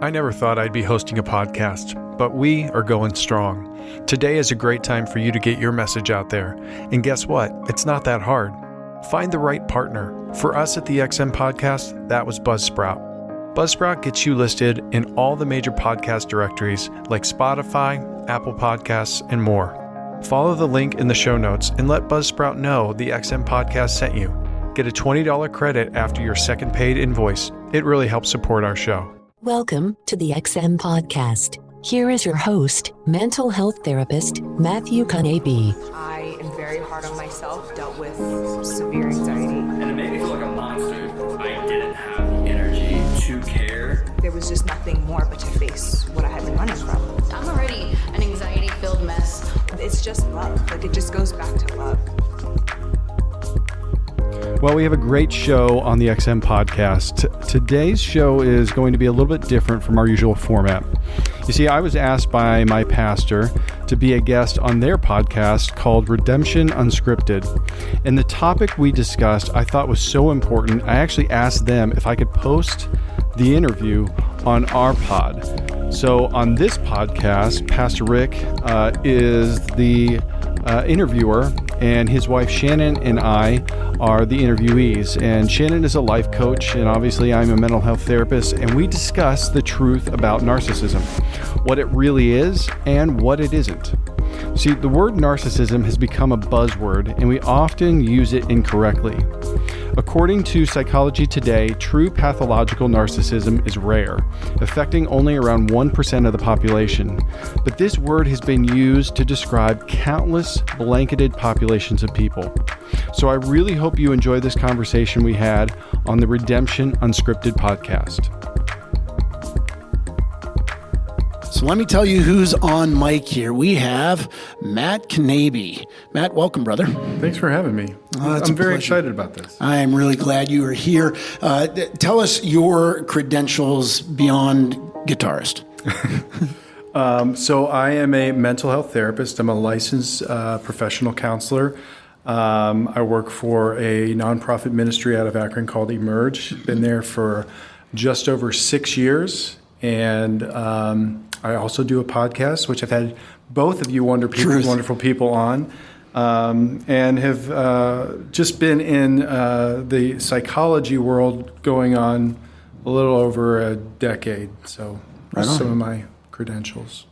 I never thought I'd be hosting a podcast, but we are going strong. Today is a great time for you to get your message out there. And guess what? It's not that hard. Find the right partner. For us at the XM Podcast, that was Buzzsprout. Buzzsprout gets you listed in all the major podcast directories like Spotify, Apple Podcasts, and more. Follow the link in the show notes and let Buzzsprout know the XM Podcast sent you. Get a $20 credit after your second paid invoice. It really helps support our show. Welcome to the XM Podcast. Here is your host, mental health therapist, Matthew Knabe. I am very hard on myself, dealt with severe anxiety. And it made me feel like a monster. I didn't have the energy to care. There was just nothing more but to face what I had been running from. I'm already an anxiety-filled mess. It's just love. Like, it just goes back to love. Well, we have a great show on the XM Podcast. Today's show is going to be a little bit different from our usual format. You see, I was asked by my pastor to be a guest on their podcast called Redemption Unscripted. And the topic we discussed I thought was so important, I actually asked them if I could post the interview on our pod. So on this podcast, Pastor Rick is the interviewer, and his wife Shannon and I are the interviewees. And Shannon is a life coach, and obviously I'm a mental health therapist, and we discuss the truth about narcissism, what it really is and what it isn't. See, the word narcissism has become a buzzword, and we often use it incorrectly. According to Psychology Today, true pathological narcissism is rare, affecting only around 1% of the population. But this word has been used to describe countless blanketed populations of people. So I really hope you enjoy this conversation we had on the Redemption Unscripted podcast. So let me tell you who's on mic here. We have Matt Knabe. Matt, welcome, brother. Thanks for having me. I'm very excited about this. I'm really glad you are here. Tell us your credentials beyond guitarist. So I am a mental health therapist. I'm a licensed professional counselor. I work for a nonprofit ministry out of Akron called Emerge. Been there for just over 6 years. And I also do a podcast, which I've had both of you wonderful people on, and have just been in the psychology world going on a little over a decade. So that's some of my credentials.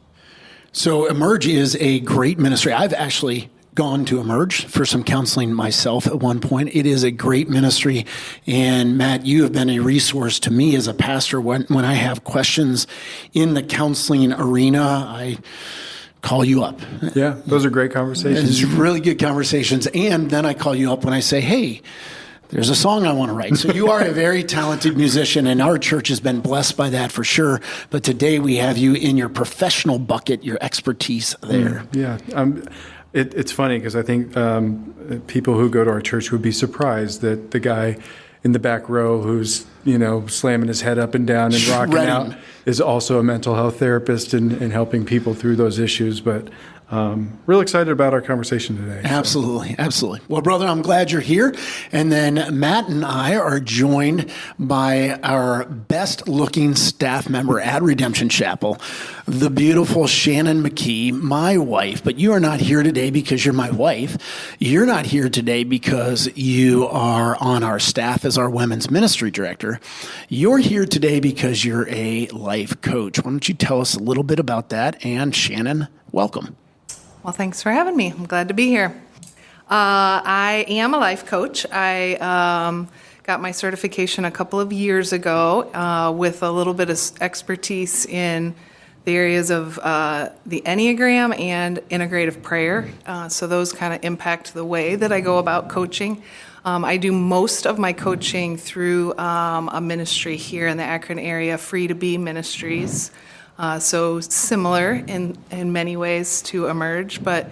So Emerge is a great ministry. I've actually gone to Emerge for some counseling myself at one point. It is a great ministry. And Matt, you have been a resource to me as a pastor when I have questions in the counseling arena. I call you up. Yeah, those are great conversations. It's really good conversations. And then I call you up when I say, hey, there's a song I want to write. So you are a very talented musician, and our church has been blessed by that for sure. But today we have you in your professional bucket, your expertise there. Yeah. It's funny because I think people who go to our church would be surprised that the guy in the back row who's, slamming his head up and down and rocking out is also a mental health therapist and helping people through those issues. But real excited about our conversation today. Absolutely. Well, brother, I'm glad you're here. And then Matt and I are joined by our best looking staff member at Redemption Chapel, the beautiful Shannon McKee, my wife. But you are not here today because you're my wife. You're not here today because you are on our staff as our women's ministry director. You're here today because you're a life coach. Why don't you tell us a little bit about that? And Shannon, welcome. Well, thanks for having me. I'm glad to be here. I am a life coach. I got my certification a couple of years ago with a little bit of expertise in the areas of the Enneagram and integrative prayer. So those kind of impact the way that I go about coaching. I do most of my coaching through a ministry here in the Akron area, Free to Be Ministries. So similar in many ways to Emerge, but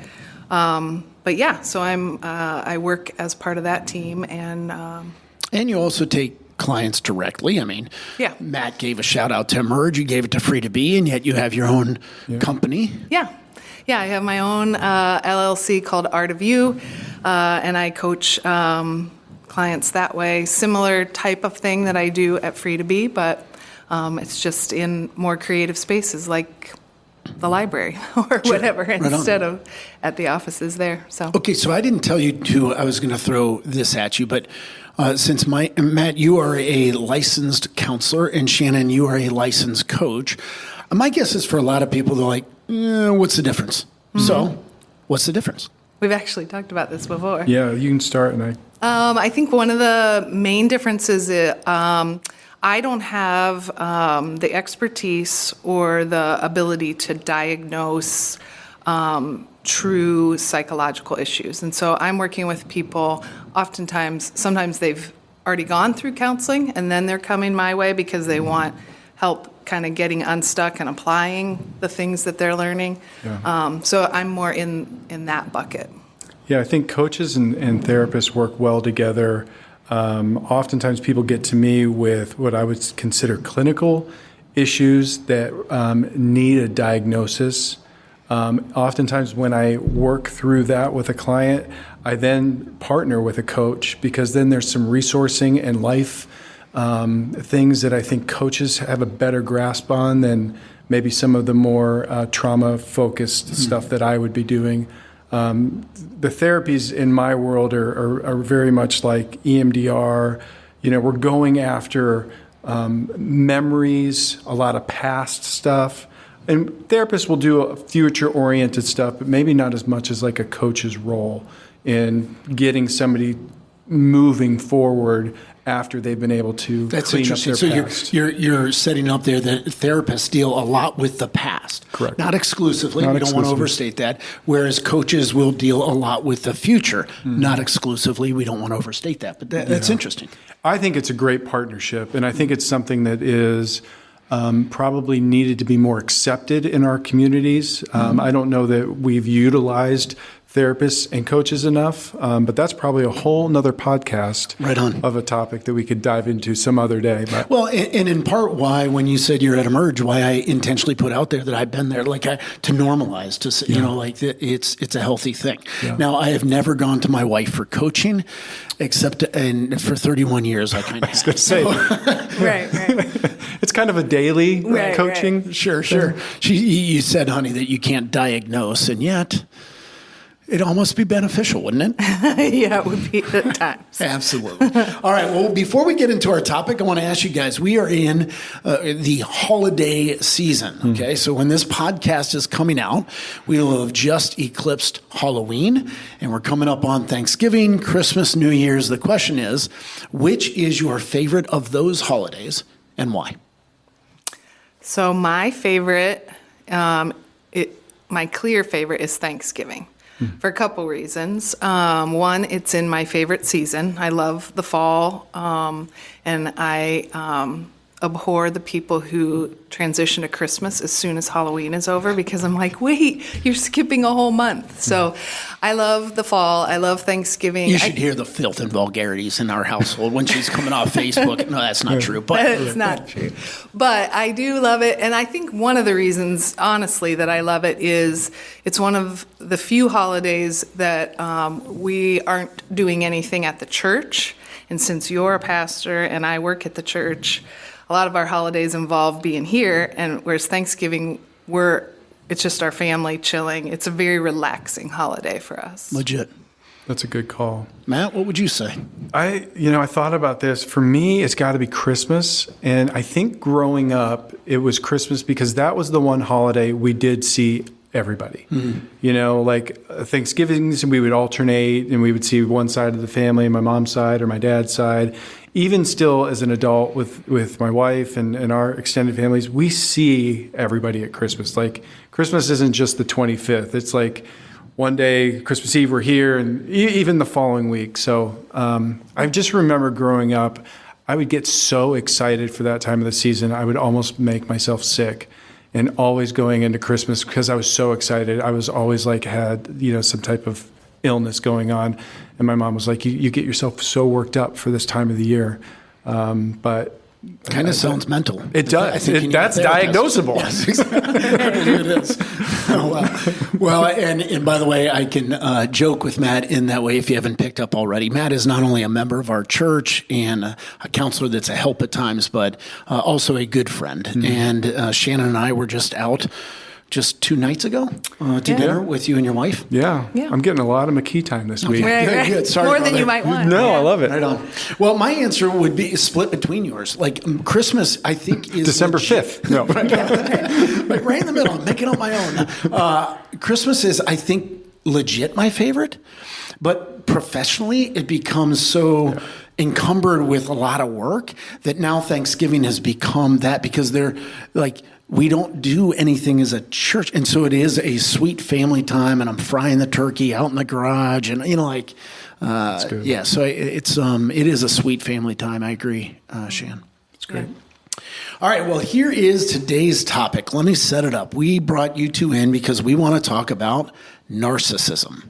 yeah. So I work as part of that team, and you also take clients directly. I mean, yeah. Matt gave a shout out to Emerge, you gave it to Free to Be, and yet you have your own company. Yeah, I have my own LLC called Art of You, and I coach clients that way. Similar type of thing that I do at Free to Be, but It's just in more creative spaces like the library or whatever, instead of at the offices there. So Okay, so I didn't tell you I was going to throw this at you, but since Matt, you are a licensed counselor, and Shannon, you are a licensed coach. My guess is for a lot of people, they're like, what's the difference? So, what's the difference? we've actually talked about this before. Yeah, you can start, and I think one of the main differences is I don't have the expertise or the ability to diagnose true psychological issues. And so I'm working with people sometimes they've already gone through counseling and then they're coming my way because they want help kind of getting unstuck and applying the things that they're learning. Yeah. So I'm more in that bucket. Yeah, I think coaches and therapists work well together. Oftentimes people get to me with what I would consider clinical issues that need a diagnosis. Oftentimes when I work through that with a client, I then partner with a coach because then there's some resourcing and life things that I think coaches have a better grasp on than maybe some of the more trauma-focused stuff that I would be doing. The therapies in my world are very much like EMDR. You know, we're going after memories, a lot of past stuff. And therapists will do a future-oriented stuff, but maybe not as much as like a coach's role in getting somebody moving forward after they've been able to clean up their past. So you're setting up there that therapists deal a lot with the past. Correct. Not exclusively. We don't want to overstate that. Whereas coaches will deal a lot with the future. Not exclusively. We don't want to overstate that. But that's interesting. I think it's a great partnership, and I think it's something that is probably needed to be more accepted in our communities. I don't know that we've utilized therapists and coaches enough, but that's probably a whole nother podcast of a topic that we could dive into some other day. But. Well, and in part why, when you said you're at Emerge, why I intentionally put out there that I've been there, to normalize, to say, it's a healthy thing. Yeah. Now, I have never gone to my wife for coaching, except for 31 years I kind of have. I was going to say. Right. It's kind of a daily coaching. Right. Sure. You said, honey, that you can't diagnose, and yet it'd almost be beneficial, wouldn't it? Yeah, it would be at times. Absolutely. All right. Well, before we get into our topic, I want to ask you guys, we are in the holiday season. Okay. So when this podcast is coming out, we will have just eclipsed Halloween, and we're coming up on Thanksgiving, Christmas, New Year's. The question is, which is your favorite of those holidays and why? So my favorite, my clear favorite is Thanksgiving. For a couple reasons. One, it's in my favorite season. I love the fall, and I abhor the people who transition to Christmas as soon as Halloween is over because I'm like, wait, you're skipping a whole month. So I love the fall. I love Thanksgiving. You should hear the filth and vulgarities in our household when she's coming off Facebook. No, that's not true. But it's not true. But I do love it. And I think one of the reasons, honestly, that I love it is it's one of the few holidays that we aren't doing anything at the church. And since you're a pastor and I work at the church, a lot of our holidays involve being here, and whereas Thanksgiving, it's just our family chilling. It's a very relaxing holiday for us. Legit. That's a good call. Matt, what would you say? I thought about this. For me, it's got to be Christmas. And I think growing up, it was Christmas because that was the one holiday we did see everybody. Like Thanksgivings, we would alternate and we would see one side of the family, my mom's side or my dad's side. Even still as an adult with my wife and our extended families, we see everybody at Christmas. Like Christmas isn't just the 25th. It's like one day, Christmas Eve, we're here, and even the following week. So I just remember growing up, I would get so excited for that time of the season, I would almost make myself sick. And always going into Christmas because I was so excited. I was always had some type of illness going on. And my mom was like, you get yourself so worked up for this time of the year. But Kind of sounds mental. It does. I think That's diagnosable. Yes, exactly. It is. Well, and by the way, I can joke with Matt in that way if you haven't picked up already. Matt is not only a member of our church and a counselor that's a help at times, but also a good friend. Mm-hmm. And Shannon and I were just out just 2 nights ago to dinner with you and your wife. Yeah. I'm getting a lot of McKee time this week. Right. Good. Sorry, More brother. than you might want. No, I love it. Right on. Well, my answer would be split between yours. Like Christmas, I think is December legit. 5th. No. Like right in the middle, making it on my own. Christmas is, I think, legit my favorite, but professionally, it becomes so encumbered with a lot of work that now Thanksgiving has become that because they're like, we don't do anything as a church. And so it is a sweet family time, and I'm frying the turkey out in the garage, and so it is a sweet family time. I agree, Shan. It's great. All right, well, here is today's topic. Let me set it up. We brought you two in because we want to talk about narcissism.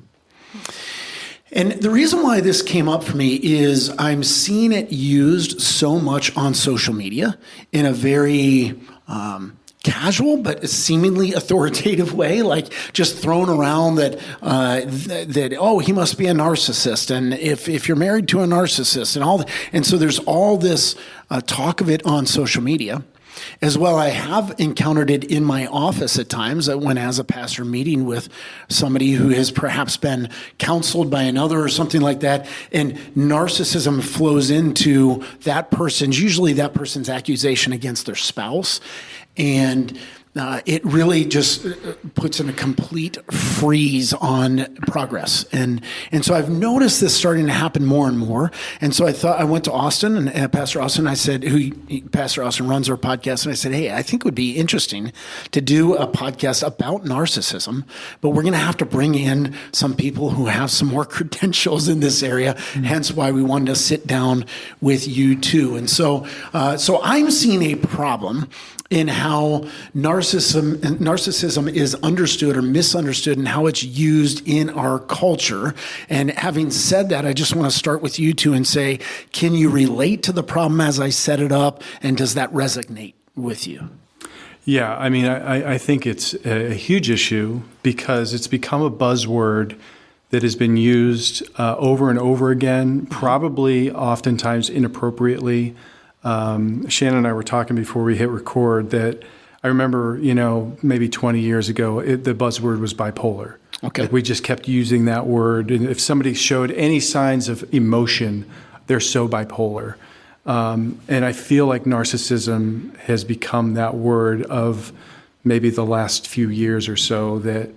And the reason why this came up for me is I'm seeing it used so much on social media in a very casual but seemingly authoritative way, like just thrown around that he must be a narcissist, and if you're married to a narcissist and all that. And so there's all this talk of it on social media. As well, I have encountered it in my office at times when, as a pastor, meeting with somebody who has perhaps been counseled by another or something like that, and narcissism flows into usually that person's accusation against their spouse, and it really just puts in a complete freeze on progress. And so I've noticed this starting to happen more and more. And so I went to Austin and Pastor Austin, Pastor Austin runs our podcast. And I said, hey, I think it would be interesting to do a podcast about narcissism, but we're going to have to bring in some people who have some more credentials in this area. Mm-hmm. Hence why we wanted to sit down with you too. And so I'm seeing a problem in how narcissism is understood or misunderstood and how it's used in our culture. And having said that, I just want to start with you two and say, can you relate to the problem as I set it up? And does that resonate with you? Yeah, I mean, I think it's a huge issue because it's become a buzzword that has been used over and over again, probably oftentimes inappropriately. Shannon and I were talking before we hit record that I remember, maybe 20 years ago, the buzzword was bipolar. Okay. Like we just kept using that word. And if somebody showed any signs of emotion, they're so bipolar. And I feel like narcissism has become that word of maybe the last few years or so that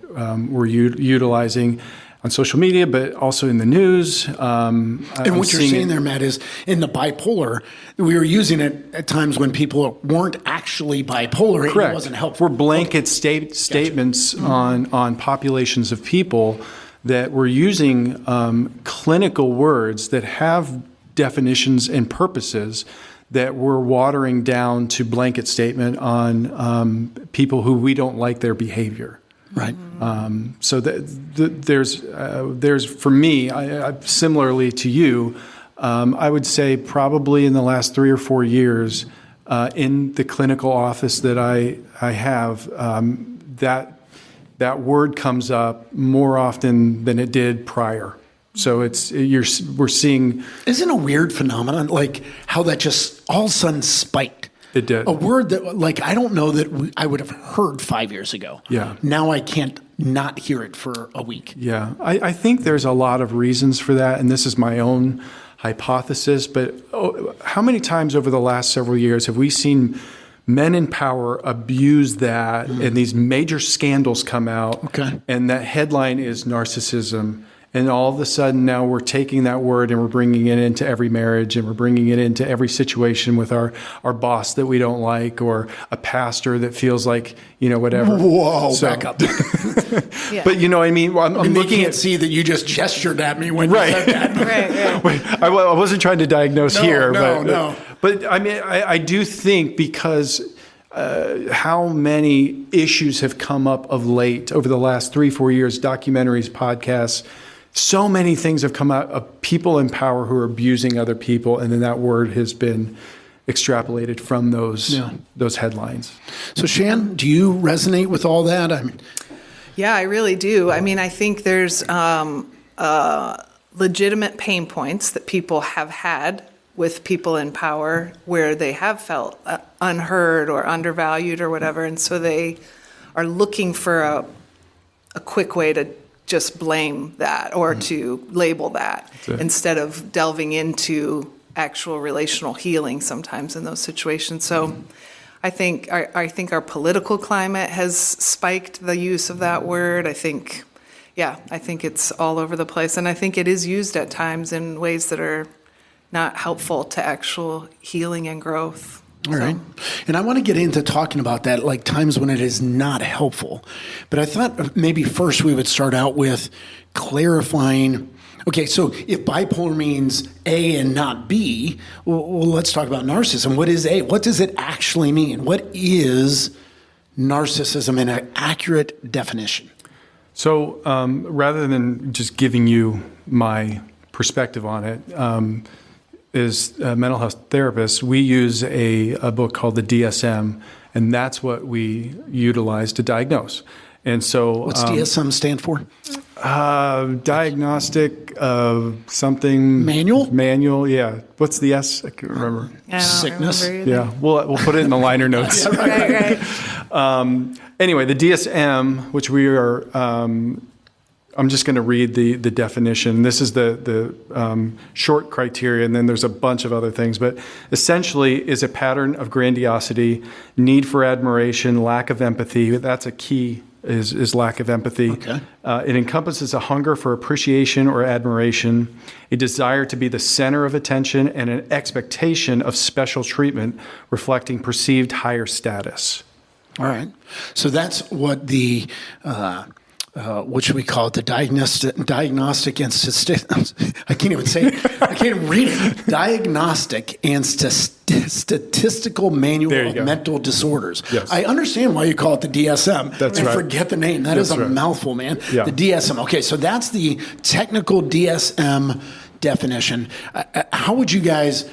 we're utilizing on social media, but also in the news. And what you're saying there, Matt, is in the bipolar, we were using it at times when people weren't actually bipolar. Correct. It wasn't helpful. We're blanket statements on populations of people that we're using clinical words that have definitions and purposes that we're watering down to blanket statement on people who we don't like their behavior. Right. So there's for me, I similarly to you, I would say probably in the last 3 or 4 years, in the clinical office that I have, that word comes up more often than it did prior. So we're seeing. Isn't it a weird phenomenon, like how that just all of a sudden spiked? It did. A word that, I don't know that I would have heard 5 years ago. Yeah. Now I can't not hear it for a week. Yeah. I think there's a lot of reasons for that, and this is my own hypothesis, but how many times over the last several years have we seen men in power abuse that and these major scandals come out, and that headline is narcissism? And all of a sudden now we're taking that word and we're bringing it into every marriage and we're bringing it into every situation with our boss that we don't like or a pastor that feels like, whatever. Whoa, back up. Yeah. But I mean, I'm looking at see that you just gestured at me when you said that. Right. I wasn't trying to diagnose here. No. But I mean, I do think because how many issues have come up of late over the last 3-4 years, documentaries, podcasts, so many things have come out of people in power who are abusing other people, and then that word has been extrapolated from those headlines. So, Shan, do you resonate with all that? I mean, Yeah, I really do. I mean, I think there's legitimate pain points that people have had with people in power where they have felt unheard or undervalued or whatever, and so they are looking for a quick way to just blame that or to label that instead of delving into actual relational healing sometimes in those situations. So I think our political climate has spiked the use of that word. I think it's all over the place, and I think it is used at times in ways that are not helpful to actual healing and growth. All right. And I want to get into talking about that, like times when it is not helpful. But I thought maybe first we would start out with clarifying. Okay, so if bipolar means A and not B, well, let's talk about narcissism. What is A? What does it actually mean? What is narcissism in an accurate definition? So rather than just giving you my perspective on it, as mental health therapists, we use a book called the DSM, and that's what we utilize to diagnose. And so, what's DSM stand for? Diagnostic something manual. Yeah. What's the S? I can't remember. Sickness. Yeah. We'll put it in the liner notes. Right. Anyway, the DSM, which we are. I'm just going to read the definition. This is the short criteria, and then there's a bunch of other things. But essentially is a pattern of grandiosity, need for admiration, lack of empathy. That's a key, is lack of empathy. Okay. It encompasses a hunger for appreciation or admiration, a desire to be the center of attention, and an expectation of special treatment reflecting perceived higher status. All right. So that's what the... what should we call it? The diagnostic and I can't even say it. I can't even read it. Diagnostic and Statistical Manual of Mental Disorders. Yes. I understand why you call it the DSM. That's I right. forget the name. That's is a mouthful, man. Yeah. The DSM. Okay, so that's the technical DSM definition. How would you guys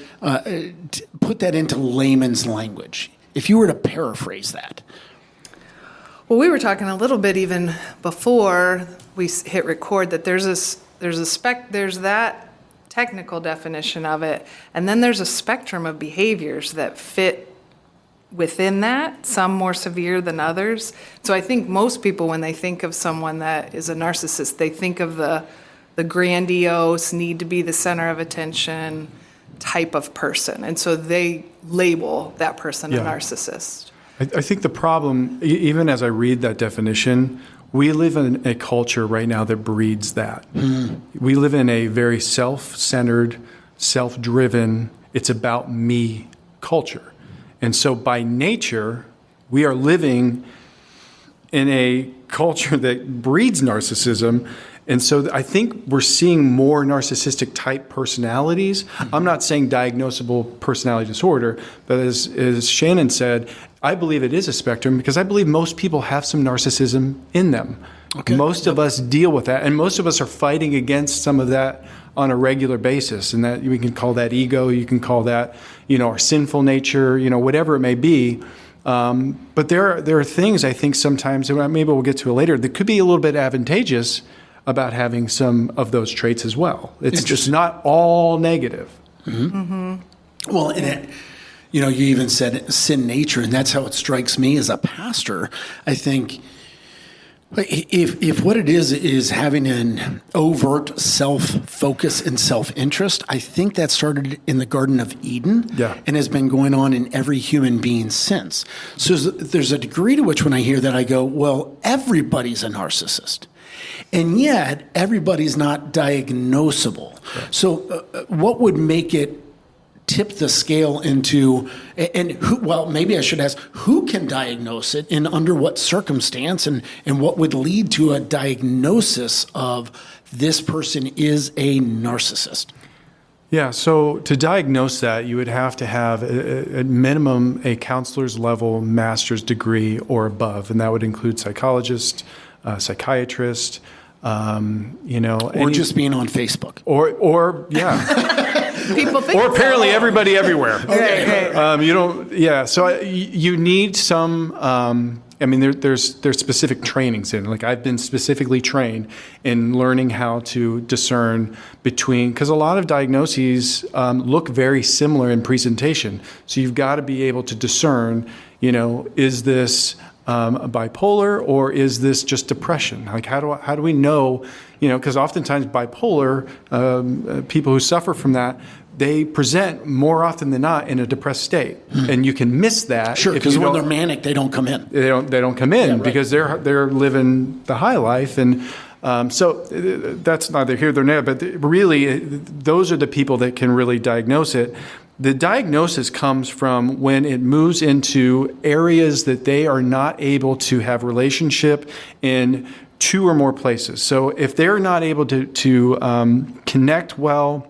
put that into layman's language if you were to paraphrase that? Well, we were talking a little bit even before we hit record that there's that technical definition of it, and then there's a spectrum of behaviors that fit within that, some more severe than others. So I think most people, when they think of someone that is a narcissist, they think of the grandiose, need to be the center of attention type of person, and so they label that person a narcissist. I think the problem, even as I read that definition, we live in a culture right now that breeds that. We live in a very self-centered, self-driven, it's about me culture. And so by nature, we are living in a culture that breeds narcissism. And so I think we're seeing more narcissistic type personalities. I'm not saying diagnosable personality disorder, but as Shannon said, I believe it is a spectrum because I believe most people have some narcissism in them. Okay. Most of us deal with that, and most of us are fighting against some of that on a regular basis. And that we can call that ego, you can call that, our sinful nature, whatever it may be. But there are things I think sometimes, and maybe we'll get to it later, that could be a little bit advantageous about having some of those traits as well. It's just not all negative. Mm-hmm. Mm-hmm. Well, and you even said sin nature, and that's how it strikes me as a pastor. I think if what it is having an overt self-focus and self-interest, I think that started in the Garden of Eden and has been going on in every human being since. So there's a degree to which when I hear that, I go, well, everybody's a narcissist. And yet, everybody's not diagnosable. Right. So what would make it tip the scale into, and maybe I should ask, who can diagnose it and under what circumstance, and what would lead to a diagnosis of this person is a narcissist? Yeah, so to diagnose that, you would have to have, at minimum, a counselor's level master's degree or above, and that would include psychologist, psychiatrist, or just being on Facebook, or People think or apparently everybody everywhere. Right. You don't. Yeah. So you need some. I mean, there's specific trainings in. Like I've been specifically trained in learning how to discern between, because a lot of diagnoses look very similar in presentation. So you've got to be able to discern. Is this bipolar or is this just depression? Like how do we know? Because oftentimes bipolar people who suffer from that, they present more often than not in a depressed state, and you can miss that. Sure, because when they're manic, they don't come in. They don't come in because they're living the high life, and so that's neither here nor there. But really, those are the people that can really diagnose it. The diagnosis comes from when it moves into areas that they are not able to have relationship in 2 or more places. So if they're not able to connect well,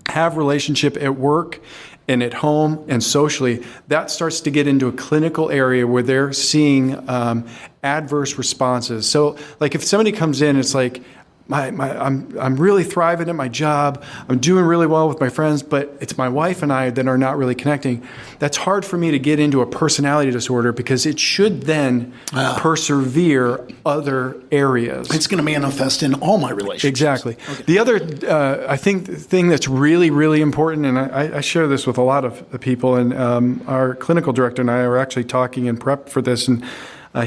have relationship at work and at home and socially, that starts to get into a clinical area where they're seeing adverse responses. So like if somebody comes in, it's like, I'm really thriving at my job. I'm doing really well with my friends, but it's my wife and I that are not really connecting. That's hard for me to get into a personality disorder because it should then persevere other areas. It's going to manifest in all my relationships. Exactly. Okay. The other, I think, the thing that's really, really important, and I share this with a lot of people, and our clinical director and I are actually talking in prep for this, and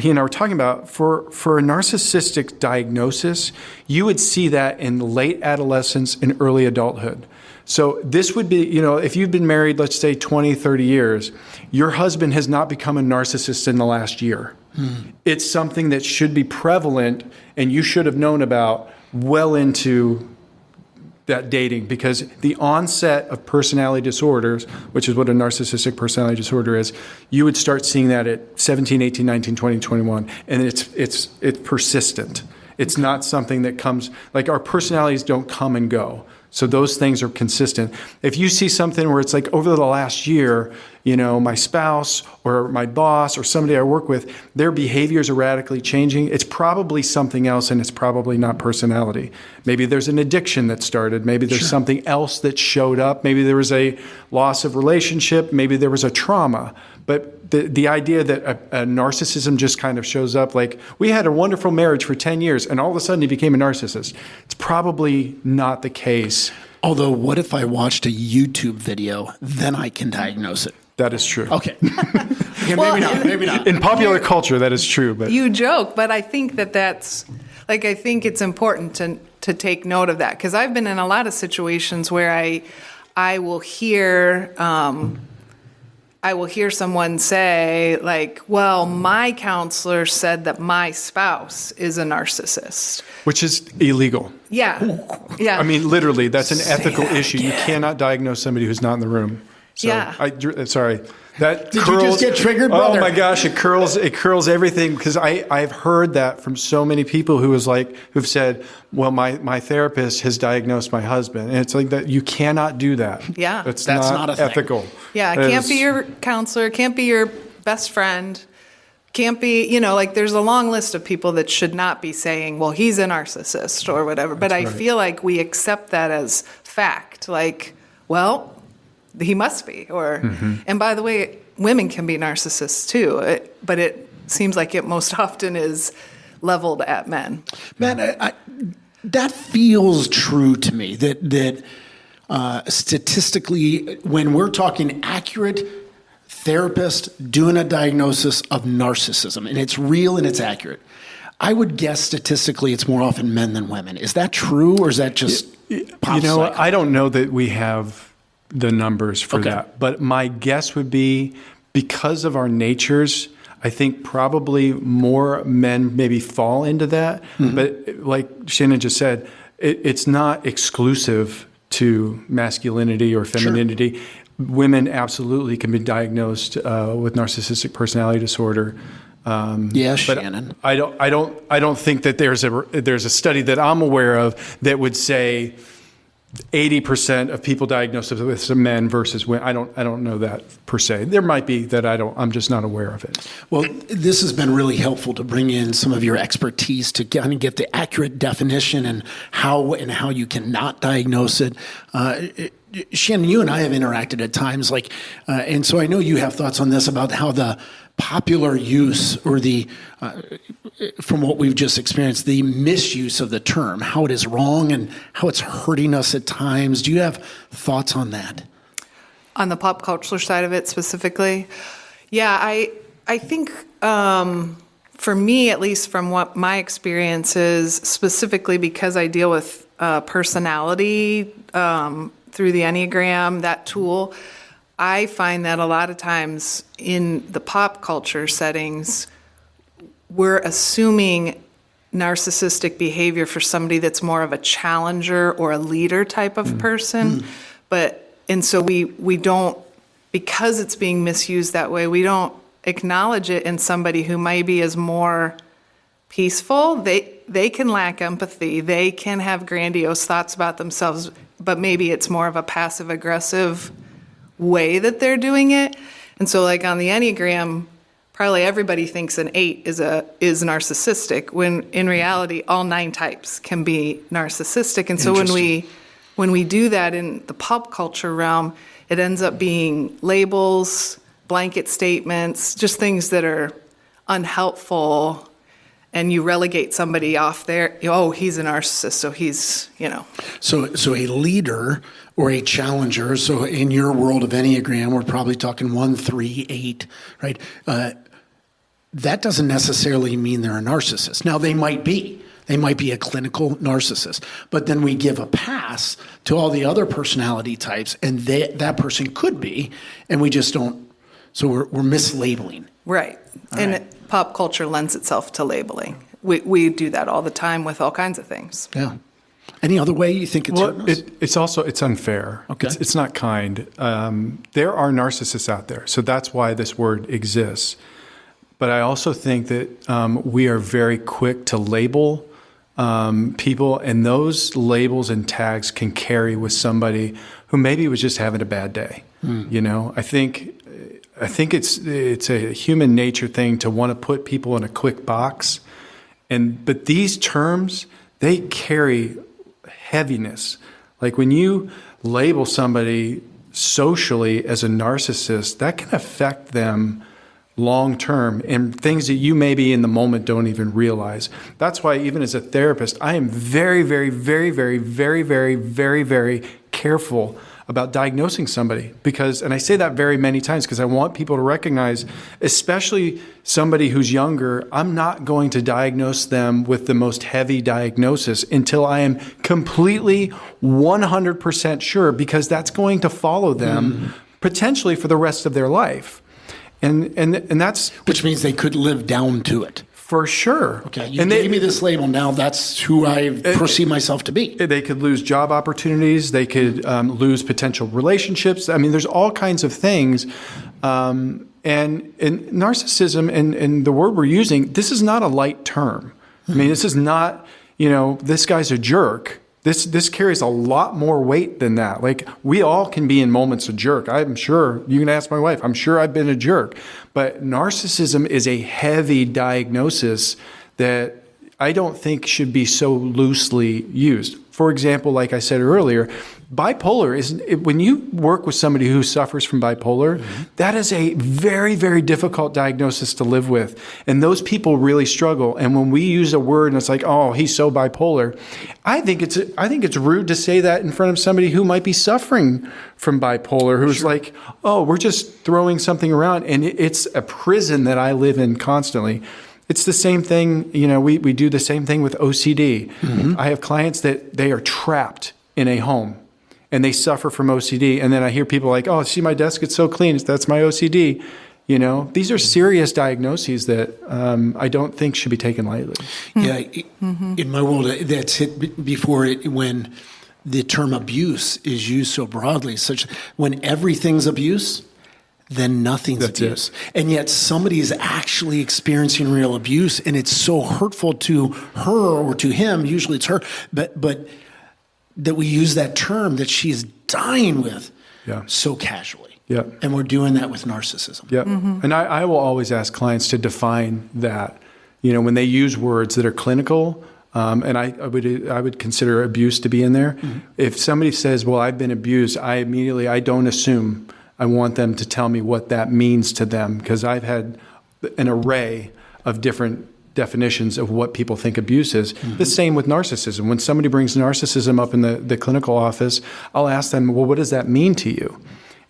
he and I were talking about for a narcissistic diagnosis, you would see that in late adolescence and early adulthood. So this would be, if you've been married, let's say 20, 30 years, your husband has not become a narcissist in the last year. It's something that should be prevalent and you should have known about well into that dating, because the onset of personality disorders, which is what a narcissistic personality disorder is, you would start seeing that at 17, 18, 19, 20, 21, and it's persistent. It's not something that comes, like our personalities don't come and go. So those things are consistent. If you see something where it's like over the last year, my spouse or my boss or somebody I work with, their behaviors are radically changing, it's probably something else and it's probably not personality. Maybe there's an addiction that started. Maybe there's something else that showed up. Maybe there was a loss of relationship. Maybe there was a trauma. But the idea that a narcissism just kind of shows up, like we had a wonderful marriage for 10 years and all of a sudden he became a narcissist. It's probably not the case. Although, what if I watched a YouTube video, then I can diagnose it? That is true. Okay. Maybe not. In popular culture, that is true. But you joke, but I think that's, I think it's important to take note of that, because I've been in a lot of situations where I will hear someone say, like, well, my counselor said that my spouse is a narcissist. Which is illegal. Yeah. Yeah. I mean, literally, that's an ethical issue. You cannot diagnose somebody who's not in the room. So, yeah. Sorry. That Did curls, you just get triggered, brother? Oh my gosh, it curls everything, because I've heard that from so many people who've said, well, my therapist has diagnosed my husband. And it's like that you cannot do that. Yeah. That's not ethical. Yeah, it can't be your counselor, can't be your best friend, can't be, there's a long list of people that should not be saying, well, he's a narcissist or whatever. But I feel like we accept that as fact. Like, well, he must be. And by the way, women can be narcissists too, but it seems like it most often is leveled at men. Man, that feels true to me, that statistically, when we're talking accurate therapist doing a diagnosis of narcissism, and it's real and it's accurate, I would guess statistically it's more often men than women. Is that true, or is that just pop psycho? I don't know that we have the numbers for that, but my guess would be, because of our natures, I think probably more men maybe fall into that. But like Shannon just said, it's not exclusive to masculinity or femininity. Women absolutely can be diagnosed with narcissistic personality disorder. Shannon. I don't think that there's a study that I'm aware of that would say 80% of people diagnosed with some men versus women. I don't know that per se. There might be that I'm just not aware of it. Well, this has been really helpful to bring in some of your expertise to kind of get the accurate definition and how you cannot diagnose it. Shannon, you and I have interacted at times, and so I know you have thoughts on this about how the popular use or from what we've just experienced, the misuse of the term, how it is wrong and how it's hurting us at times. Do you have thoughts on that? On the pop culture side of it specifically? Yeah, I think for me, at least from what my experience is, specifically because I deal with personality through the Enneagram, that tool, I find that a lot of times in the pop culture settings, we're assuming narcissistic behavior for somebody that's more of a challenger or a leader type of person. And so we don't, because it's being misused that way, we don't acknowledge it in somebody who maybe is more peaceful. They can lack empathy. They can have grandiose thoughts about themselves, but maybe it's more of a passive aggressive way that they're doing it. And so like on the Enneagram, probably everybody thinks an 8 is narcissistic, when in reality all 9 types can be narcissistic. And so when we do that in the pop culture realm, it ends up being labels, blanket statements, just things that are unhelpful, and you relegate somebody off there. Oh, he's a narcissist, so he's, So a leader or a challenger, so in your world of Enneagram, we're probably talking 1, 3, 8, right? That doesn't necessarily mean they're a narcissist. Now, they might be. They might be a clinical narcissist. But then we give a pass to all the other personality types, and that person could be, and we just don't. So we're mislabeling. Right. Pop culture lends itself to labeling. We do that all the time with all kinds of things. Yeah. Any other way you think it's hurting us? It's unfair. Okay. It's not kind. There are narcissists out there, so that's why this word exists. But I also think that we are very quick to label people, and those labels and tags can carry with somebody who maybe was just having a bad day. I think it's a human nature thing to want to put people in a quick box, but these terms, they carry heaviness. Like when you label somebody socially as a narcissist, that can affect them long term and things that you maybe in the moment don't even realize. That's why even as a therapist, I am very, very, very, very, very, very, very, very careful about diagnosing somebody, and I say that very many times because I want people to recognize, especially somebody who's younger, I'm not going to diagnose them with the most heavy diagnosis until I am completely 100% sure, because that's going to follow them potentially for the rest of their life. And that's... Which means they could live down to it. For sure. Okay, you gave me this label. Now that's who I perceive myself to be. They could lose job opportunities. They could lose potential relationships. I mean, there's all kinds of things. And narcissism and the word we're using, this is not a light term. I mean, this is not, this guy's a jerk. This carries a lot more weight than that. Like, we all can be in moments a jerk. I'm sure, you can ask my wife, I'm sure I've been a jerk. But narcissism is a heavy diagnosis that I don't think should be so loosely used. For example, like I said earlier, bipolar when you work with somebody who suffers from bipolar, that is a very, very difficult diagnosis to live with. And those people really struggle. And when we use a word and it's like, oh, he's so bipolar, I think it's rude to say that in front of somebody who might be suffering from bipolar, who's like, oh, we're just throwing something around. And it's a prison that I live in constantly. It's the same thing, we do the same thing with OCD. I have clients that they are trapped in a home and they suffer from OCD. And then I hear people like, oh, see my desk, it's so clean. That's my OCD. These are serious diagnoses that I don't think should be taken lightly. Yeah, in my world, that's hit before when the term abuse is used so broadly, when everything's abuse, then nothing's abuse. And yet somebody is actually experiencing real abuse, and it's so hurtful to her or to him, usually it's her, but that we use that term that she's dying with so casually. Yeah. And we're doing that with narcissism. Yeah. And I will always ask clients to define that. When they use words that are clinical, and I would consider abuse to be in there. If somebody says, well, I've been abused, I don't assume. I want them to tell me what that means to them, because I've had an array of different definitions of what people think abuse is. The same with narcissism. When somebody brings narcissism up in the clinical office, I'll ask them, well, what does that mean to you?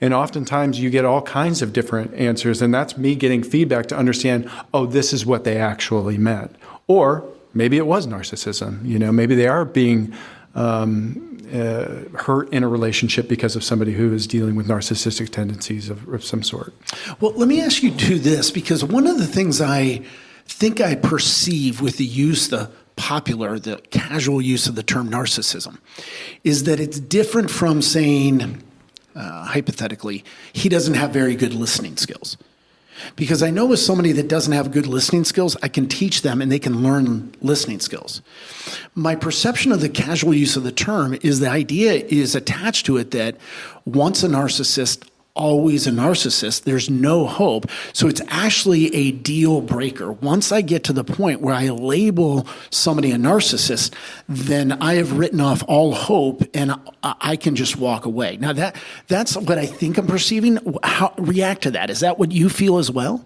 And oftentimes you get all kinds of different answers, and that's me getting feedback to understand, oh, this is what they actually meant. Or maybe it was narcissism. Maybe they are being hurt in a relationship because of somebody who is dealing with narcissistic tendencies of some sort. Well, let me ask you this, because one of the things I think I perceive with the casual use of the term narcissism is that it's different from saying, hypothetically, he doesn't have very good listening skills. Because I know with somebody that doesn't have good listening skills, I can teach them and they can learn listening skills. My perception of the casual use of the term is the idea is attached to it that once a narcissist, always a narcissist, there's no hope. So it's actually a deal breaker. Once I get to the point where I label somebody a narcissist, then I have written off all hope and I can just walk away. Now that's what I think I'm perceiving. How react to that? Is that what you feel as well?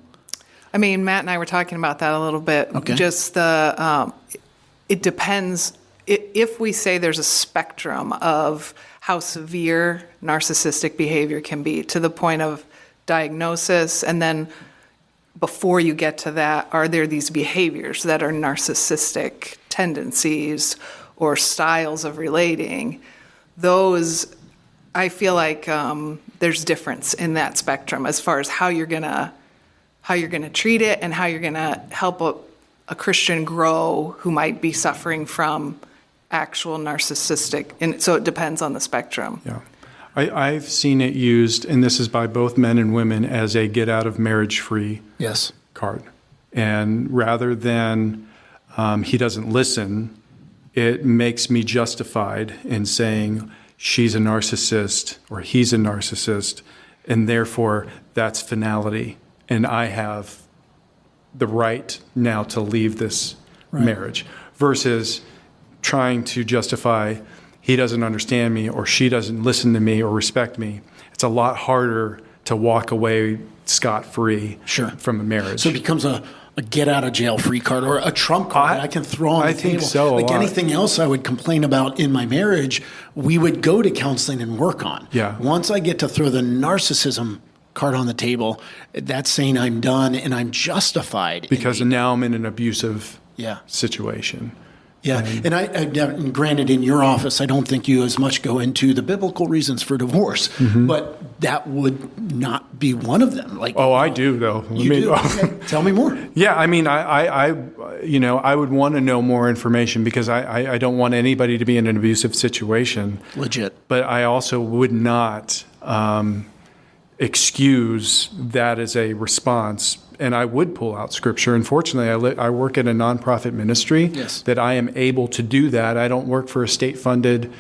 I mean, Matt and I were talking about that a little bit. Okay. Just it depends. If we say there's a spectrum of how severe narcissistic behavior can be to the point of diagnosis, and then before you get to that, are there these behaviors that are narcissistic tendencies or styles of relating? Those, I feel like there's difference in that spectrum as far as how you're gonna treat it and how you're gonna help a Christian grow who might be suffering from actual narcissistic, and so it depends on the spectrum. Yeah. I've seen it used, and this is by both men and women, as a get out of marriage free card. And rather than he doesn't listen, it makes me justified in saying she's a narcissist or he's a narcissist, and therefore that's finality, and I have the right now to leave this marriage, versus trying to justify he doesn't understand me or she doesn't listen to me or respect me. It's a lot harder to walk away scot-free from a marriage. So it becomes a get out of jail free card or a trump card that I can throw on the table. I think so. Like anything else I would complain about in my marriage, we would go to counseling and work on. Yeah. Once I get to throw the narcissism card on the table, that's saying I'm done and I'm justified. Because now I'm in an abusive situation. Yeah, and granted, in your office, I don't think you as much go into the biblical reasons for divorce, but that would not be one of them. Like, I do though. You do? Okay. Tell me more. Yeah, I mean, I would want to know more information because I don't want anybody to be in an abusive situation. Legit. But I also would not excuse that as a response. And I would pull out scripture. Unfortunately, I work at a nonprofit ministry that I am able to do that. I don't work for a state-funded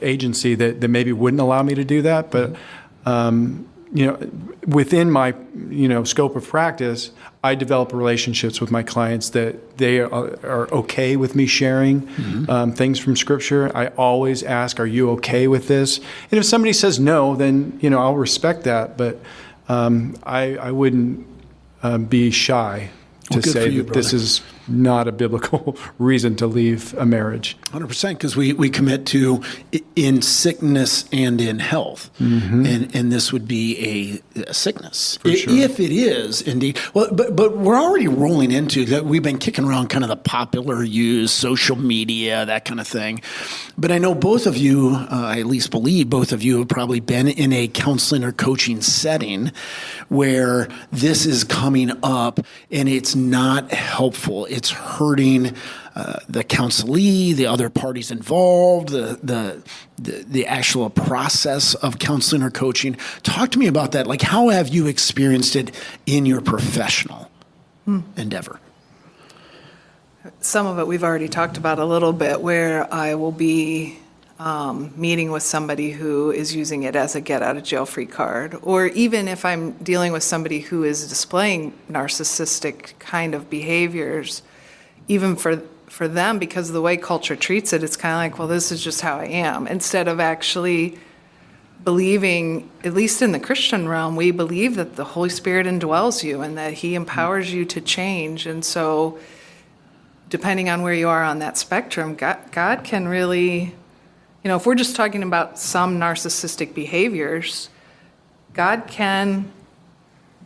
agency that maybe wouldn't allow me to do that. But within my scope of practice, I develop relationships with my clients that they are okay with me sharing things from scripture. I always ask, "Are you okay with this?" And if somebody says no, then I'll respect that. But I wouldn't be shy to say that this is not a biblical reason to leave a marriage. 100%, because we commit to in sickness and in health, and this would be a sickness if it is indeed. Well, but we're already rolling into that. We've been kicking around kind of the popular use, social media, that kind of thing. But I know both of you, I at least believe both of you have probably been in a counseling or coaching setting where this is coming up and it's not helpful. It's hurting the counselee, the other parties involved, the actual process of counseling or coaching. Talk to me about that. Like, how have you experienced it in your professional endeavor? Some of it we've already talked about a little bit, where I will be meeting with somebody who is using it as a get-out-of-jail-free card, or even if I'm dealing with somebody who is displaying narcissistic kind of behaviors, even for them, because of the way culture treats it, it's kind of like, well, this is just how I am, instead of actually believing, at least in the Christian realm, we believe that the Holy Spirit indwells you and that he empowers you to change. And so depending on where you are on that spectrum, God can really, if we're just talking about some narcissistic behaviors, God can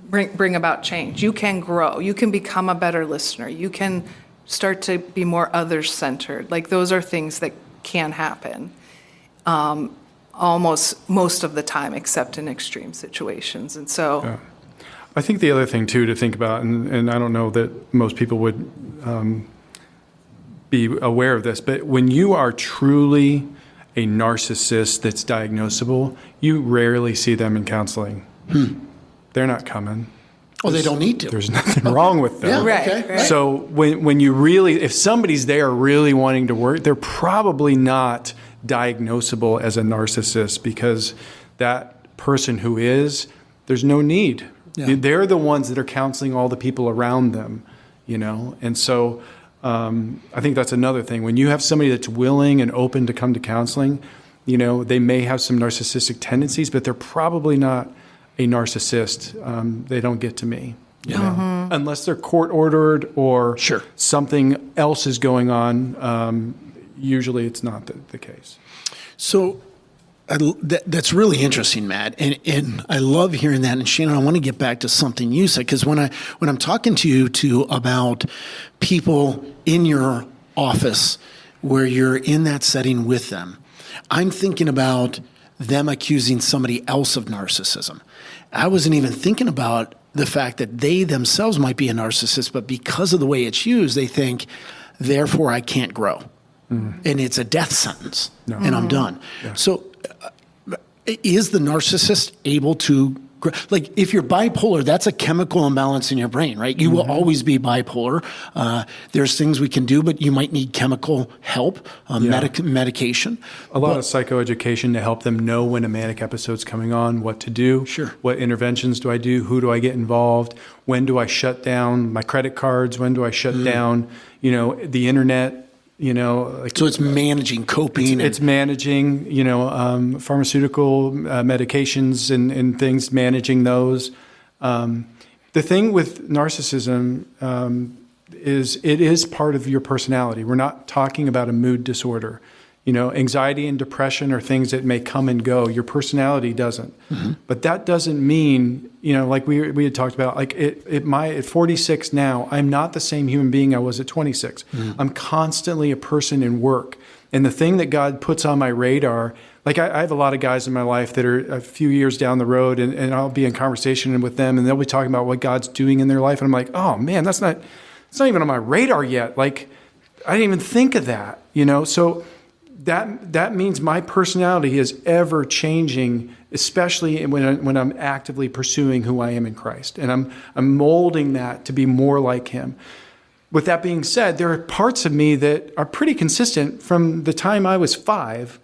bring about change. You can grow. You can become a better listener. You can start to be more others-centered. Like, those are things that can happen almost most of the time, except in extreme situations. And so... Yeah. I think the other thing, too, to think about, and I don't know that most people would be aware of this, but when you are truly a narcissist that's diagnosable, you rarely see them in counseling. They're not coming. Well, they don't need to. There's nothing wrong with them. Yeah, Right, okay. right. So when you really, if somebody's there really wanting to work, they're probably not diagnosable as a narcissist, because that person who is, there's no need. Yeah. They're the ones that are counseling all the people around them, And so I think that's another thing. When you have somebody that's willing and open to come to counseling, they may have some narcissistic tendencies, but they're probably not a narcissist. They don't get to me, unless they're court ordered or Sure. something else is going on. Usually it's not the case. So that's really interesting, Matt, and I love hearing that. And Shannon, I want to get back to something you said, because when I'm talking to you about people in your office where you're in that setting with them, I'm thinking about them accusing somebody else of narcissism. I wasn't even thinking about the fact that they themselves might be a narcissist, but because of the way it's used, they think, therefore I can't grow. And it's a death sentence, and I'm done. Yeah. So is the narcissist able to, like, if you're bipolar, that's a chemical imbalance in your brain, right? You will always be bipolar. There's things we can do, but you might need chemical help, medication. A lot of psychoeducation to help them know when a manic episode's coming on, what to do. Sure. What interventions do I do? Who do I get involved? When do I shut down my credit cards? When do I shut down, the internet? So it's managing, coping. It's managing, pharmaceutical medications and things, managing those. The thing with narcissism is it is part of your personality. We're not talking about a mood disorder. Anxiety and depression are things that may come and go. Your personality doesn't. But that doesn't mean, like we had talked about, like at 46 now, I'm not the same human being I was at 26. I'm constantly a person in work. And the thing that God puts on my radar, like I have a lot of guys in my life that are a few years down the road, and I'll be in conversation with them, and they'll be talking about what God's doing in their life. And I'm like, oh man, it's not even on my radar yet. Like, I didn't even think of that, So that means my personality is ever changing, especially when I'm actively pursuing who I am in Christ, and I'm molding that to be more like Him. With that being said, there are parts of me that are pretty consistent from the time I was 5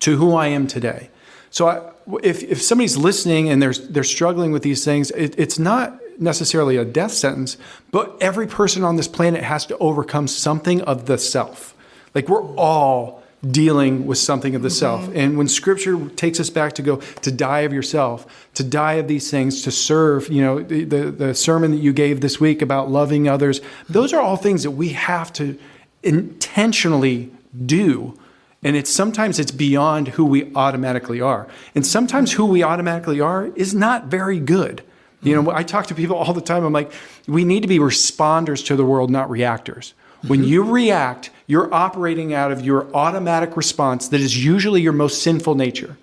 to who I am today. So if somebody's listening and they're struggling with these things, it's not necessarily a death sentence, but every person on this planet has to overcome something of the self. Like, we're all dealing with something of the self. And when Scripture takes us back to die of yourself, to die of these things, to serve, the sermon that you gave this week about loving others, those are all things that we have to intentionally do. And sometimes it's beyond who we automatically are. And sometimes who we automatically are is not very good. I talk to people all the time. I'm like, we need to be responders to the world, not reactors. When you react, you're operating out of your automatic response that is usually your most sinful nature.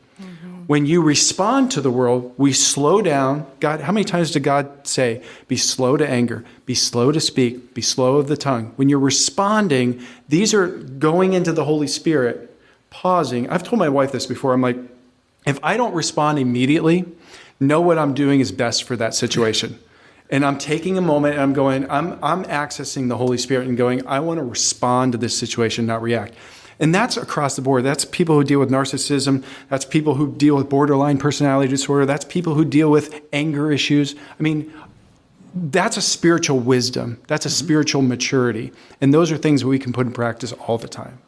When you respond to the world, we slow down. God, how many times did God say, be slow to anger, be slow to speak, be slow of the tongue? When you're responding, these are going into the Holy Spirit, pausing. I've told my wife this before. I'm like, if I don't respond immediately, know what I'm doing is best for that situation. And I'm taking a moment and I'm going, I'm accessing the Holy Spirit and going, I want to respond to this situation, not react. And that's across the board. That's people who deal with narcissism. That's people who deal with borderline personality disorder. That's people who deal with anger issues. I mean, that's a spiritual wisdom. That's a spiritual maturity. And those are things we can put in practice all the time.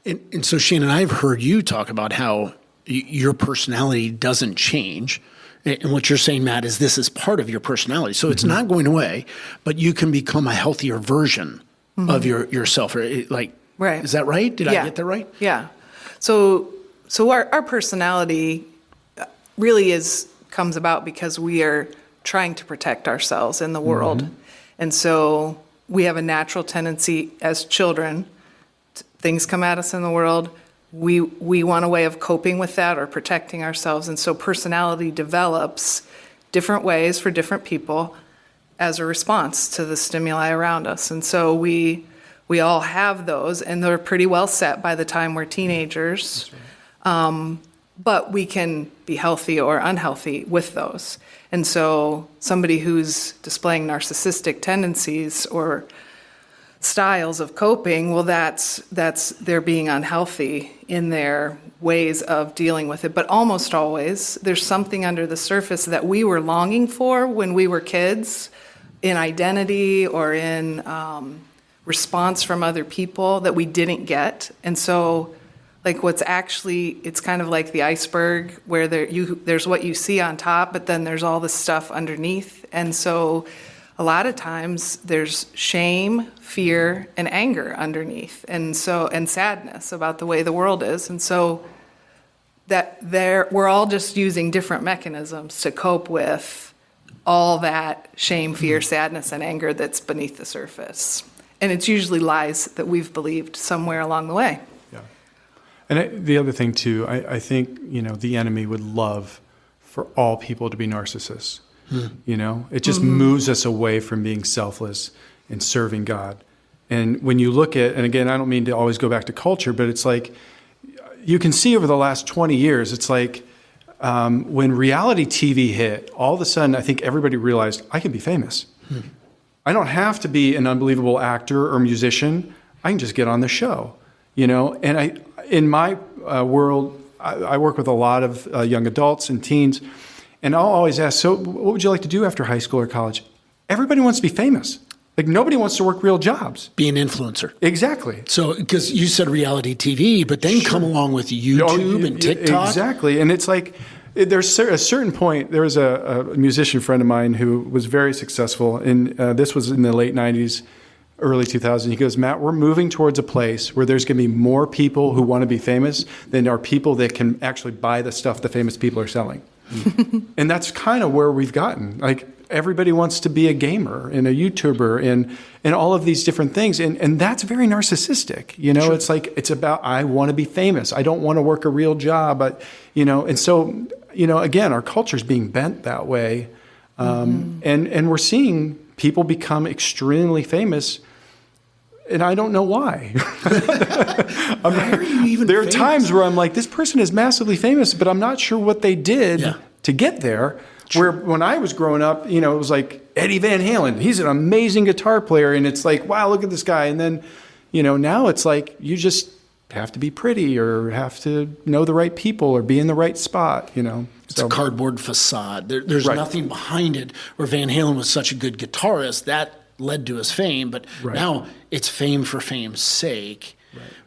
And so, Shannon, I've heard you talk about how your personality doesn't change. And what you're saying, Matt, is this is part of your personality. So it's not going away, but you can become a healthier version of yourself. Right. Is that right? Did I get that right? Yeah. So our personality really comes about because we are trying to protect ourselves in the world. And so we have a natural tendency as children, things come at us in the world, we want a way of coping with that or protecting ourselves. And so personality develops different ways for different people as a response to the stimuli around us. And so we all have those, and they're pretty well set by the time we're teenagers. But we can be healthy or unhealthy with those. And so somebody who's displaying narcissistic tendencies or styles of coping, well, that's they're being unhealthy in their ways of dealing with it. But almost always, there's something under the surface that we were longing for when we were kids, in identity or in response from other people that we didn't get. And so, like, it's kind of like the iceberg where there's what you see on top, but then there's all this stuff underneath. And so a lot of times there's shame, fear, and anger underneath, and sadness about the way the world is. And so we're all just using different mechanisms to cope with all that shame, fear, sadness, and anger that's beneath the surface. And it's usually lies that we've believed somewhere along the way. Yeah. And the other thing too, I think, the enemy would love for all people to be narcissists. It just moves us away from being selfless and serving God. And when you look at, and again, I don't mean to always go back to culture, but it's like, you can see over the last 20 years, it's like when reality TV hit, all of a sudden, I think everybody realized, I can be famous. I don't have to be an unbelievable actor or musician. I can just get on the show, And in my world, I work with a lot of young adults and teens. And I'll always ask, so what would you like to do after high school or college? Everybody wants to be famous. Like, nobody wants to work real jobs. Be an influencer. Exactly. So, because you said reality TV, but then come along with YouTube and TikTok. Exactly. And it's like, there's a certain point, there was a musician friend of mine who was very successful, and this was in the late 90s, early 2000s. He goes, Matt, we're moving towards a place where there's going to be more people who want to be famous than there are people that can actually buy the stuff the famous people are selling. And that's kind of where we've gotten. Like, everybody wants to be a gamer and a YouTuber and all of these different things. And that's very narcissistic. Sure. It's like, it's about, I want to be famous. I don't want to work a real job. But, and so, again, our culture is being bent that way. And we're seeing people become extremely famous. And I don't know why. Why are you even there are famous? times where I'm like, this person is massively famous, but I'm not sure what they did to get there. Where when I was growing up, it was like Eddie Van Halen. He's an amazing guitar player. And it's like, wow, look at this guy. And then, now it's like you just have to be pretty or have to know the right people or be in the right spot, It's a cardboard facade. There's nothing behind it. Where Van Halen was such a good guitarist, that led to his fame, but now it's fame for fame's sake,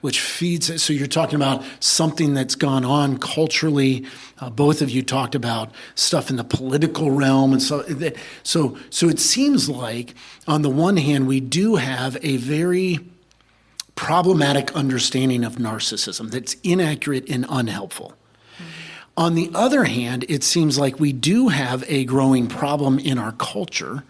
which feeds it. So you're talking about something that's gone on culturally. Both of you talked about stuff in the political realm, and so it seems like, on the one hand, we do have a very problematic understanding of narcissism that's inaccurate and unhelpful. On the other hand, it seems like we do have a growing problem in our culture.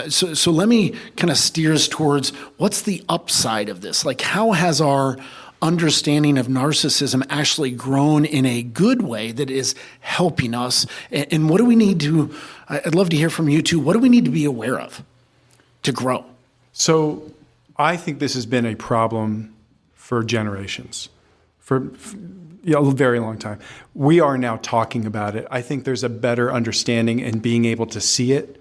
So let me kind of steer us towards what's the upside of this? Like, how has our understanding of narcissism actually grown in a good way that is helping us? And what do we need to, I'd love to hear from you too, what do we need to be aware of to grow? So I think this has been a problem for generations, for a very long time. We are now talking about it. I think there's a better understanding and being able to see it.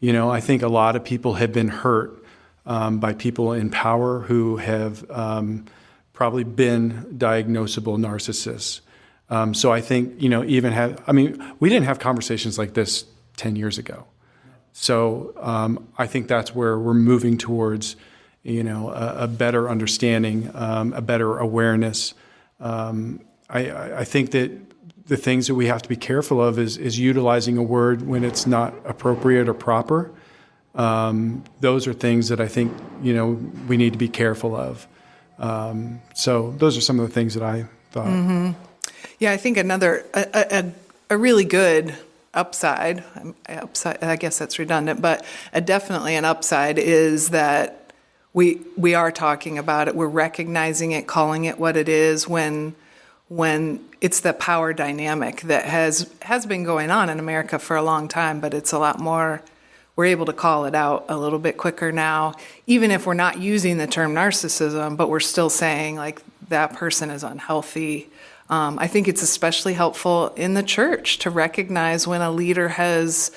I think a lot of people have been hurt by people in power who have probably been diagnosable narcissists. So I think, we didn't have conversations like this 10 years ago. So I think that's where we're moving towards, a better understanding, a better awareness. I think that the things that we have to be careful of is utilizing a word when it's not appropriate or proper. Those are things that I think, we need to be careful of. So those are some of the things that I thought. Mm-hmm. Yeah, I think another, a really good upside, I guess that's redundant, but definitely an upside is that we are talking about it, we're recognizing it, calling it what it is when it's the power dynamic that has been going on in America for a long time, but it's a lot more, we're able to call it out a little bit quicker now, even if we're not using the term narcissism, but we're still saying like that person is unhealthy. I think it's especially helpful in the church to recognize when a leader has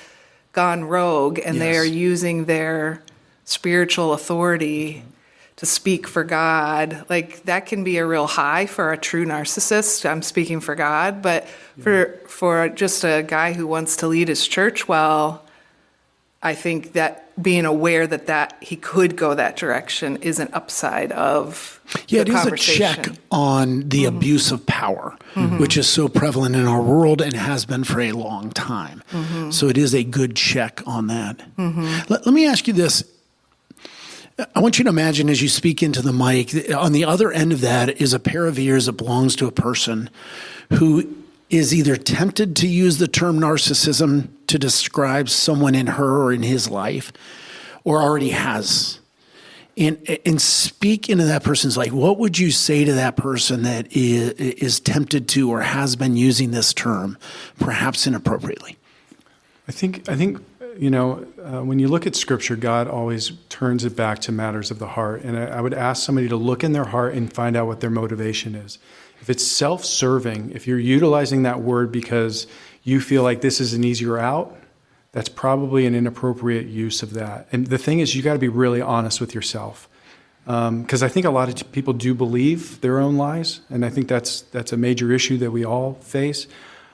gone rogue and they are using their spiritual authority to speak for God. Like that can be a real high for a true narcissist. I'm speaking for God, but for just a guy who wants to lead his church well, I think that being aware that he could go that direction is an upside of the it is a check on the abuse of power, which is so prevalent in our world and has been for a long time. So it is a good check on that. Let me ask you this. I want you to imagine as you speak into the mic, on the other end of that is a pair of ears that belongs to a person who is either tempted to use the term narcissism to describe someone in her or in his life, or already has. And speak into that person's life. What would you say to that person that is tempted to or has been using this term, perhaps inappropriately? I think when you look at Scripture, God always turns it back to matters of the heart. And I would ask somebody to look in their heart and find out what their motivation is. If it's self-serving, if you're utilizing that word because you feel like this is an easier out, that's probably an inappropriate use of that. And the thing is, you got to be really honest with yourself. Because I think a lot of people do believe their own lies. And I think that's a major issue that we all face.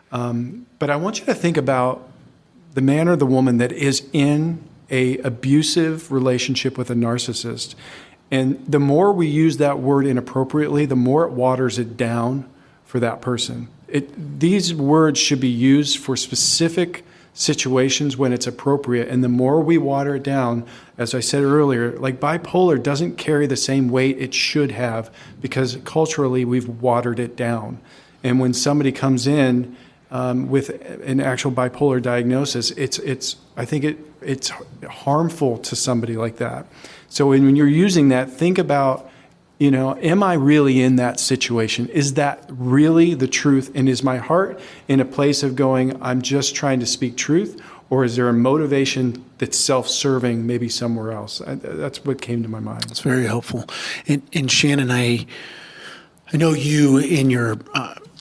But I want you to think about the man or the woman that is in a abusive relationship with a narcissist. And the more we use that word inappropriately, the more it waters it down for that person. These words should be used for specific situations when it's appropriate. And the more we water it down, as I said earlier, like bipolar doesn't carry the same weight it should have because culturally we've watered it down. And when somebody comes in with an actual bipolar diagnosis, I think it's harmful to somebody like that. So when you're using that, think about, am I really in that situation? Is that really the truth? And is my heart in a place of going, I'm just trying to speak truth? Or is there a motivation that's self-serving maybe somewhere else? That's what came to my mind. That's very helpful. And Shannon, I know you in your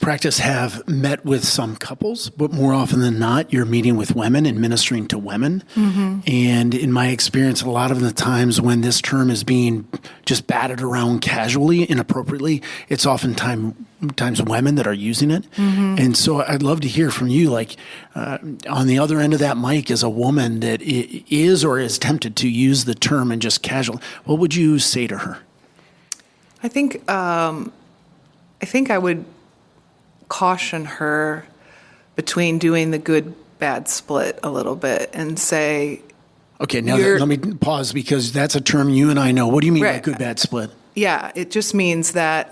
practice have met with some couples, but more often than not, you're meeting with women and ministering to women. And in my experience, a lot of the times when this term is being just batted around casually, inappropriately, it's oftentimes women that are using it. And so I'd love to hear from you, like on the other end of that mic is a woman that is or is tempted to use the term and just casual. What would you say to her? I think I would caution her between doing the good-bad split a little bit and say... Okay, now let me pause because that's a term you and I know. What do you mean by good-bad split? Yeah, it just means that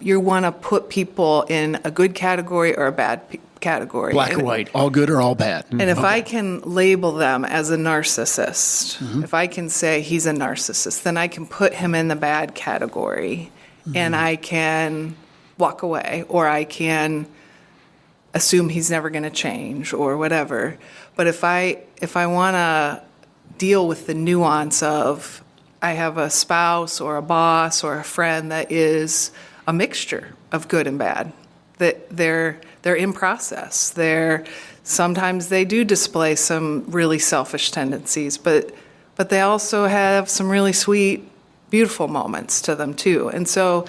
you want to put people in a good category or a bad category. Black or white, all good or all bad. And if I can label them as a narcissist, if I can say he's a narcissist, then I can put him in the bad category and I can walk away, or I can assume he's never going to change or whatever. But if I want to deal with the nuance of I have a spouse or a boss or a friend that is a mixture of good and bad, that they're in process. Sometimes they do display some really selfish tendencies, but they also have some really sweet, beautiful moments to them too. And so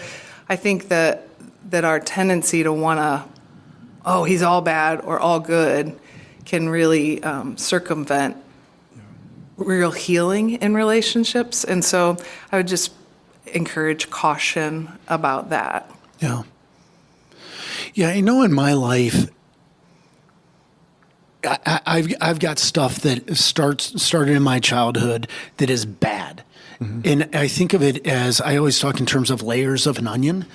I think that our tendency to want to, he's all bad or all good, can really circumvent real healing in relationships. And so I would just encourage caution about that. Yeah. Yeah, I know in my life, I've got stuff that started in my childhood that is bad. Mm-hmm. And I think of it as, I always talk in terms of layers of an onion.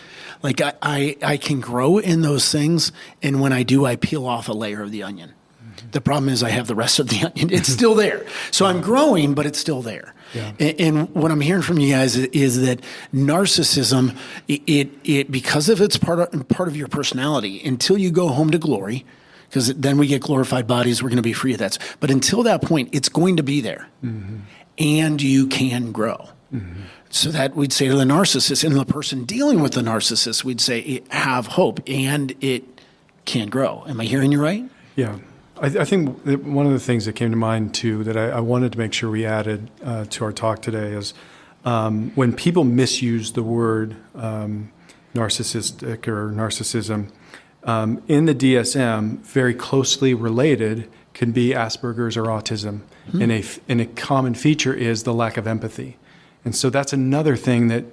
Like I can grow in those things, and when I do, I peel off a layer of the onion. Mm-hmm. The problem is I have the rest of the onion. It's still there. So I'm growing, but it's still there. Yeah. And what I'm hearing from you guys is that narcissism, it because of it's part of your personality, until you go home to glory, because then we get glorified bodies, we're going to be free of that. But until that point, it's going to be there. Mm-hmm. And you can grow. Mm-hmm. So that we'd say to the narcissist, and the person dealing with the narcissist, we'd say, have hope, and it can grow. Am I hearing you right? Yeah. I think that one of the things that came to mind, too, that I wanted to make sure we added to our talk today is when people misuse the word narcissistic or narcissism, in the DSM, very closely related can be Asperger's or autism. Mm-hmm. And a common feature is the lack of empathy. And so that's another thing that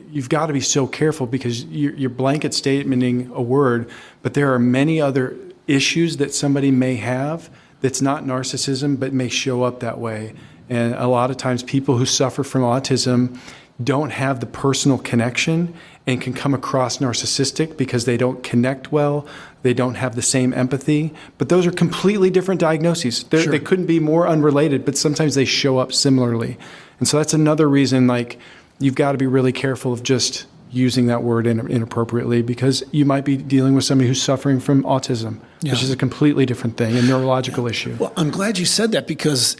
you've got to be so careful, because you're blanket statementing a word, but there are many other issues that somebody may have that's not narcissism but may show up that way. And a lot of times people who suffer from autism don't have the personal connection and can come across narcissistic because they don't connect well, they don't have the same empathy. But those are completely different diagnoses. Sure. They couldn't be more unrelated, but sometimes they show up similarly. And so that's another reason, like, you've got to be really careful of just using that word inappropriately, because you might be dealing with somebody who's suffering from autism, which is a completely different thing, a neurological issue. Well, I'm glad you said that, because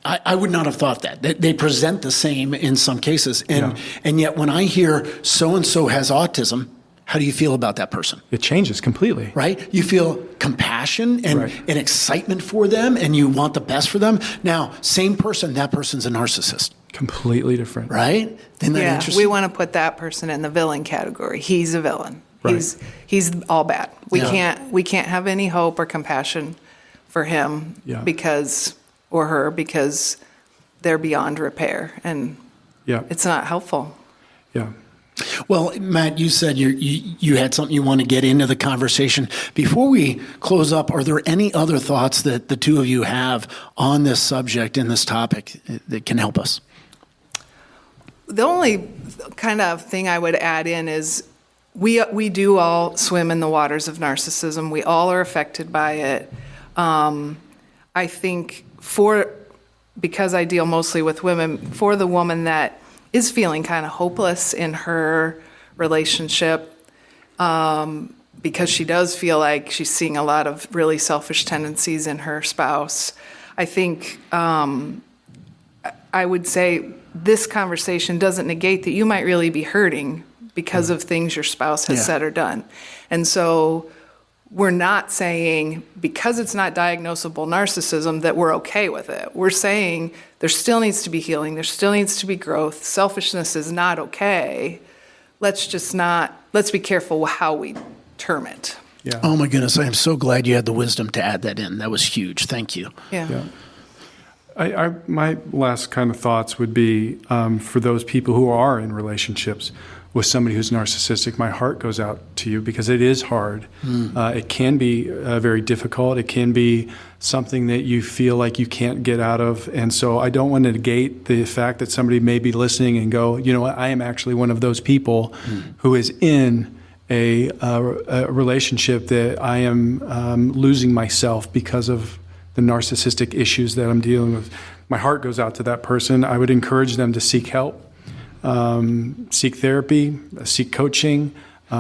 I would not have thought that. They present the same in some cases. And yet when I hear so-and-so has autism, how do you feel about that person? It changes completely. Right? You feel compassion and excitement for them, and you want the best for them. Now, same person, that person's a narcissist. Completely different. Right? Isn't that interesting? We want to put that person in the villain category. He's a villain. Right. He's all bad. We can't have any hope or compassion for him because they're beyond repair, and it's not helpful. Yeah. Well, Matt, you said you had something you want to get into the conversation. Before we close up, are there any other thoughts that the two of you have on this subject and this topic that can help us? The only kind of thing I would add in is we do all swim in the waters of narcissism. We all are affected by it. I think because I deal mostly with women, for the woman that is feeling kind of hopeless in her relationship, because she does feel like she's seeing a lot of really selfish tendencies in her spouse, I think I would say this conversation doesn't negate that you might really be hurting because of things your spouse has said or done. And so we're not saying, because it's not diagnosable narcissism, that we're okay with it. We're saying there still needs to be healing. There still needs to be growth. Selfishness is not okay. Let's be careful how we term it. Yeah. Oh my goodness. I am so glad you had the wisdom to add that in. That was huge. Thank you. Yeah. My last kind of thoughts would be for those people who are in relationships with somebody who's narcissistic, my heart goes out to you, because it is hard. It can be very difficult. It can be something that you feel like you can't get out of. And so I don't want to negate the fact that somebody may be listening and go, you know what, I am actually one of those people who is in a relationship that I am losing myself because of the narcissistic issues that I'm dealing with. My heart goes out to that person. I would encourage them to seek help. Seek therapy, seek coaching,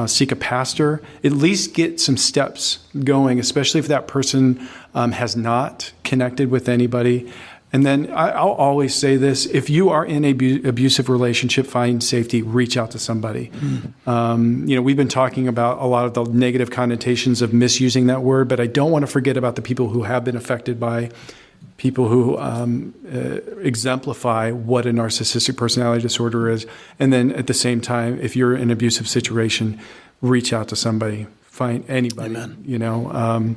seek a pastor, at least get some steps going, especially if that person has not connected with anybody. And then I'll always say this: if you are in an abusive relationship, find safety, reach out to somebody. We've been talking about a lot of the negative connotations of misusing that word, but I don't want to forget about the people who have been affected by people who exemplify what a narcissistic personality disorder is. And then at the same time, if you're in an abusive situation, reach out to somebody, find anybody. Amen.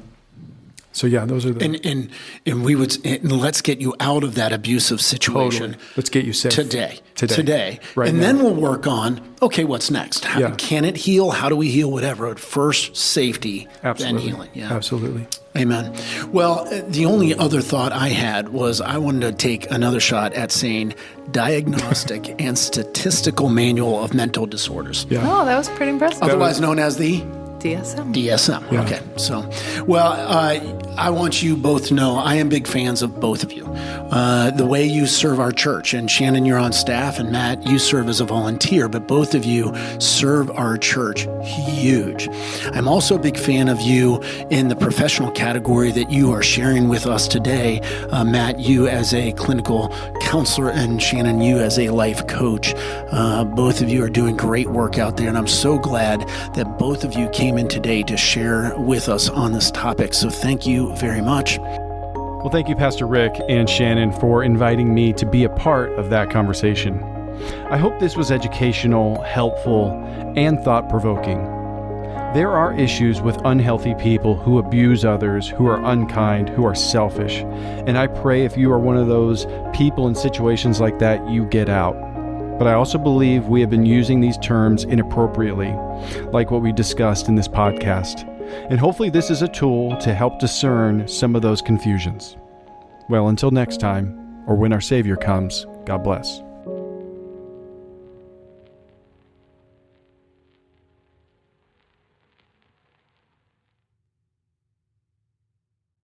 So yeah, those are the and we would let's get you out of that abusive situation. Totally. Let's get you safe today, right and now. then we'll work on what's next? Can it heal? How do we heal? Whatever. At first, safety, then healing. Yeah, absolutely. Amen. Well, the only other thought I had was I wanted to take another shot at saying Diagnostic and Statistical Manual of Mental Disorders. Yeah. Oh, that was pretty impressive. Otherwise known as the DSM. DSM. Yeah. Okay. So, well, I want you both to know I am big fans of both of you. The way you serve our church, and Shannon, you're on staff, and Matt, you serve as a volunteer, but both of you serve our church huge. I'm also a big fan of you in the professional category that you are sharing with us today. Matt, you as a clinical counselor, and Shannon, you as a life coach. Both of you are doing great work out there, and I'm so glad that both of you came in today to share with us on this topic. So thank you very much. Well, thank you, Pastor Rick and Shannon, for inviting me to be a part of that conversation. I hope this was educational, helpful, and thought-provoking. There are issues with unhealthy people who abuse others, who are unkind, who are selfish. And I pray if you are one of those people in situations like that, you get out. But I also believe we have been using these terms inappropriately, like what we discussed in this podcast. And hopefully this is a tool to help discern some of those confusions. Well, until next time, or when our Savior comes, God bless.